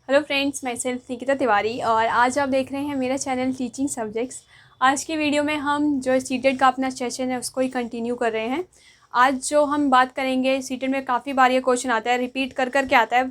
Hello friends, मैं self Nikita Tiwari और आज आप देख रहे हैं मेरा चैनल टीचिंग सब्जेक्ट्स। आज की वीडियो में हम जो सीटेट का अपना सेशन है उसको ही कंटिन्यू कर रहे हैं। आज जो हम बात करेंगे, सीटेट में काफ़ी बार ये क्वेश्चन आता है, रिपीट कर कर के आता है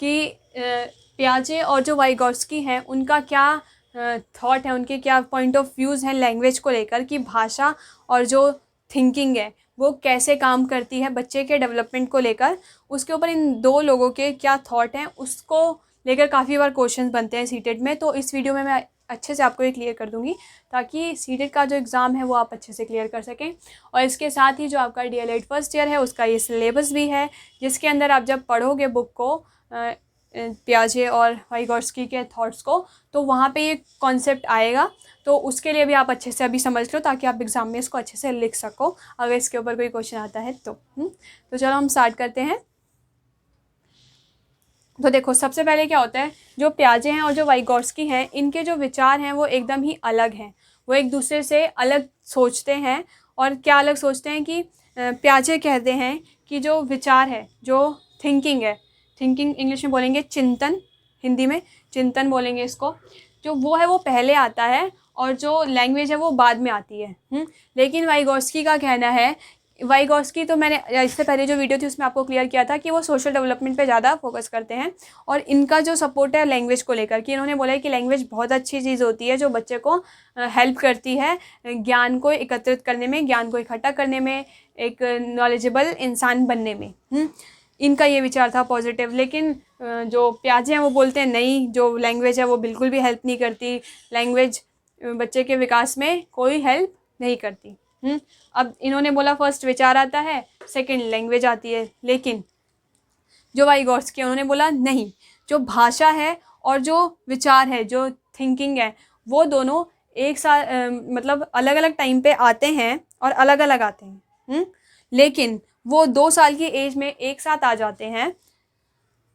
कि पियाजे और जो वाइगोत्स्की हैं उनका क्या थॉट है, उनके क्या पॉइंट ऑफ व्यूज़ हैं लैंग्वेज को लेकर, कि भाषा और जो थिंकिंग है वो कैसे काम करती है बच्चे के डेवलपमेंट को लेकर। उसके ऊपर इन दो लोगों के क्या थॉट हैं उसको लेकर काफ़ी बार क्वेश्चंस बनते हैं सीटेट में। तो इस वीडियो में मैं अच्छे से आपको ये क्लियर कर दूंगी ताकि सीटेट का जो एग्ज़ाम है वो आप अच्छे से क्लियर कर सकें। और इसके साथ ही जो आपका डीएलएड फर्स्ट ईयर है उसका ये सिलेबस भी है, जिसके अंदर आप जब पढ़ोगे बुक को पियाजे और वाइगोत्स्की के थॉट्स को, तो वहाँ पे ये कॉन्सेप्ट आएगा। तो उसके लिए भी आप अच्छे से अभी समझ लो ताकि आप एग्ज़ाम में इसको अच्छे से लिख सको अगर इसके ऊपर कोई क्वेश्चन आता है तो चलो हम स्टार्ट करते हैं। तो देखो, सबसे पहले क्या होता है, जो पियाजे हैं और जो वाइगोत्स्की हैं इनके जो विचार हैं वो एकदम ही अलग हैं। वो एक दूसरे से अलग सोचते हैं। और क्या अलग सोचते हैं कि पियाजे कहते हैं कि जो विचार है, जो थिंकिंग है, थिंकिंग इंग्लिश में बोलेंगे चिंतन, हिंदी में चिंतन बोलेंगे इसको, जो वो है वो पहले आता है और जो लैंग्वेज है वो बाद में आती है। लेकिन वाइगोत्स्की का कहना है, वाइगोत्स्की तो मैंने इससे पहले जो वीडियो थी उसमें आपको क्लियर किया था कि वो सोशल डेवलपमेंट पे ज़्यादा फोकस करते हैं। और इनका जो सपोर्ट है लैंग्वेज को लेकर, कि इन्होंने बोला है कि लैंग्वेज बहुत अच्छी चीज़ होती है जो बच्चे को हेल्प करती है ज्ञान को एकत्रित करने में, ज्ञान को इकट्ठा करने में, एक नॉलेजेबल इंसान बनने में। इनका ये विचार था पॉजिटिव। लेकिन जो पियाजे हैं वो बोलते हैं नहीं, जो लैंग्वेज है वो बिल्कुल भी हेल्प नहीं करती, लैंग्वेज बच्चे के विकास में कोई हेल्प नहीं करती। अब इन्होंने बोला फर्स्ट विचार आता है, सेकंड लैंग्वेज आती है। लेकिन जो वाइगोत्स्की उन्होंने बोला नहीं, जो भाषा है और जो विचार है, जो थिंकिंग है, वो दोनों एक साथ मतलब अलग अलग टाइम पे आते हैं और अलग अलग आते हैं। लेकिन वो 2 साल की एज में एक साथ आ जाते हैं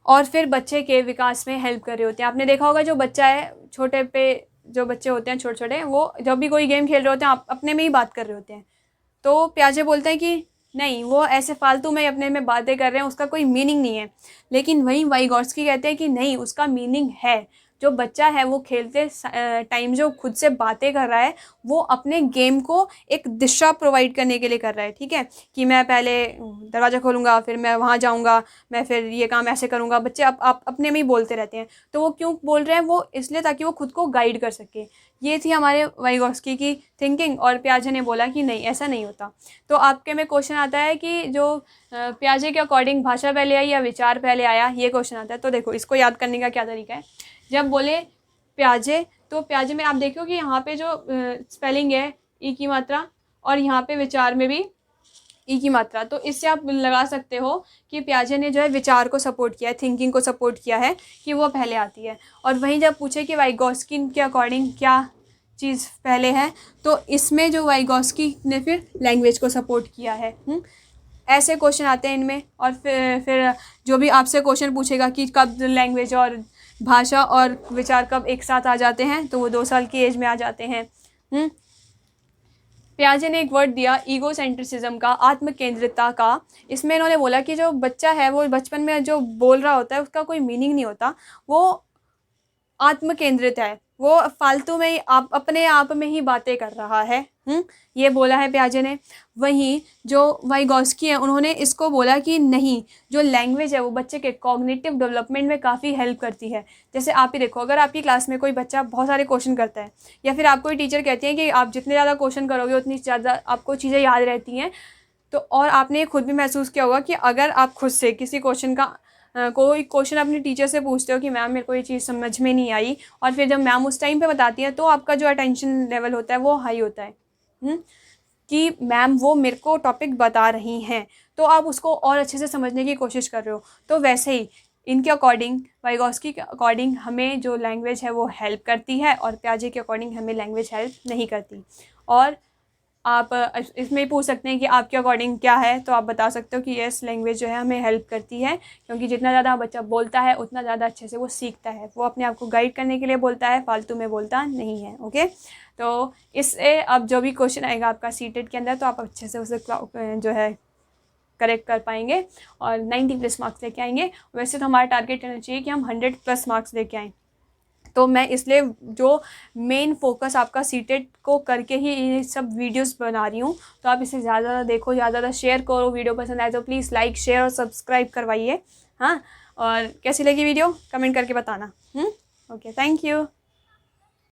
और फिर बच्चे के विकास में हेल्प कर रहे होते हैं। आपने देखा होगा जो बच्चा है, छोटे पे जो बच्चे होते हैं छोटे छोटे, वो जब भी कोई गेम खेल रहे होते हैं अपने में ही बात कर रहे होते हैं। तो पियाजे बोलते हैं कि नहीं, वो ऐसे फालतू में अपने में बातें कर रहे हैं, उसका कोई मीनिंग नहीं है। लेकिन वहीं वाइगोत्स्की कहते हैं कि नहीं, उसका मीनिंग है। जो बच्चा है वो खेलते टाइम जो खुद से बातें कर रहा है, वो अपने गेम को एक दिशा प्रोवाइड करने के लिए कर रहा है। ठीक है, कि मैं पहले दरवाज़ा खोलूँगा, फिर मैं वहाँ जाऊँगा, मैं फिर ये काम ऐसे करूँगा। बच्चे आप अपने में ही बोलते रहते हैं। तो वो क्यों बोल रहे हैं, वो इसलिए ताकि वो खुद को गाइड कर सके। ये थी हमारे वाइगोत्स्की की थिंकिंग। और पियाजे ने बोला कि नहीं, ऐसा नहीं होता। तो आपके में क्वेश्चन आता है कि जो पियाजे के अकॉर्डिंग भाषा पहले आई या विचार पहले आया, ये क्वेश्चन आता है। तो देखो, इसको याद करने का क्या तरीका है। जब बोले पियाजे, तो पियाजे में आप देखो कि यहाँ पे जो स्पेलिंग है ई की मात्रा, और यहाँ पे विचार में भी ई की मात्रा। तो इससे आप लगा सकते हो कि पियाजे ने जो है विचार को सपोर्ट किया है, थिंकिंग को सपोर्ट किया है, कि वो पहले आती है। और वहीं जब पूछे कि वाइगोत्स्की के अकॉर्डिंग क्या चीज़ पहले है, तो इसमें जो वाइगोत्स्की ने फिर लैंग्वेज को सपोर्ट किया है। ऐसे क्वेश्चन आते हैं इनमें। और फिर जो भी आपसे क्वेश्चन पूछेगा कि कब लैंग्वेज और भाषा और विचार कब एक साथ आ जाते हैं, तो वो 2 साल की एज में आ जाते हैं। पियाजे ने एक वर्ड दिया ईगो सेंट्रिसिज्म का, आत्म केंद्रितता का। इसमें इन्होंने बोला कि जो बच्चा है वो बचपन में जो बोल रहा होता है उसका कोई मीनिंग नहीं होता, वो आत्म केंद्रित है, वो फालतू में ही आप अपने आप में ही बातें कर रहा है। ये बोला है पियाजे ने। वहीं जो वाइगोत्स्की है उन्होंने इसको बोला कि नहीं, जो लैंग्वेज है वो बच्चे के कॉग्निटिव डेवलपमेंट में काफ़ी हेल्प करती है। जैसे आप ही देखो, अगर आपकी क्लास में कोई बच्चा बहुत सारे क्वेश्चन करता है, या फिर आपको टीचर कहती है कि आप जितने ज़्यादा क्वेश्चन करोगे उतनी ज़्यादा आपको चीज़ें याद रहती हैं। तो और आपने खुद भी महसूस किया होगा कि अगर आप खुद से किसी क्वेश्चन का कोई क्वेश्चन अपनी टीचर से पूछते हो कि मैम मेरे को ये चीज़ समझ में नहीं आई, और फिर जब मैम उस टाइम पे बताती है तो आपका जो अटेंशन लेवल होता है वो हाई होता है। कि मैम वो मेरे को टॉपिक बता रही हैं, तो आप उसको और अच्छे से समझने की कोशिश कर रहे हो। तो वैसे ही इनके अकॉर्डिंग, वाइगोत्स्की के अकॉर्डिंग, हमें जो लैंग्वेज है वो हेल्प करती है, और पियाजे के अकॉर्डिंग हमें लैंग्वेज हेल्प नहीं करती। और आप इसमें पूछ सकते हैं कि आपके अकॉर्डिंग क्या है, तो आप बता सकते हो कि यस, लैंग्वेज जो है हमें हेल्प करती है, क्योंकि जितना ज़्यादा बच्चा बोलता है उतना ज़्यादा अच्छे से वो सीखता है। वो अपने आप को गाइड करने के लिए बोलता है, फालतू में बोलता नहीं है। ओके, तो इससे अब जो भी क्वेश्चन आएगा आपका सीटेट के अंदर, तो आप अच्छे से उसे जो है करेक्ट कर पाएंगे और 90+ मार्क्स लेके आएंगे। वैसे तो हमारा टारगेट रहना चाहिए कि हम 100+ मार्क्स लेके आएँ। तो मैं इसलिए जो मेन फोकस आपका सीटेट को करके ही ये सब वीडियोस बना रही हूँ। तो आप इसे ज़्यादा देखो, ज़्यादा शेयर करो। वीडियो पसंद आए तो प्लीज़ लाइक, शेयर और सब्सक्राइब करवाइए। हाँ, और कैसी लगी वीडियो कमेंट करके बताना। Okay, thank you.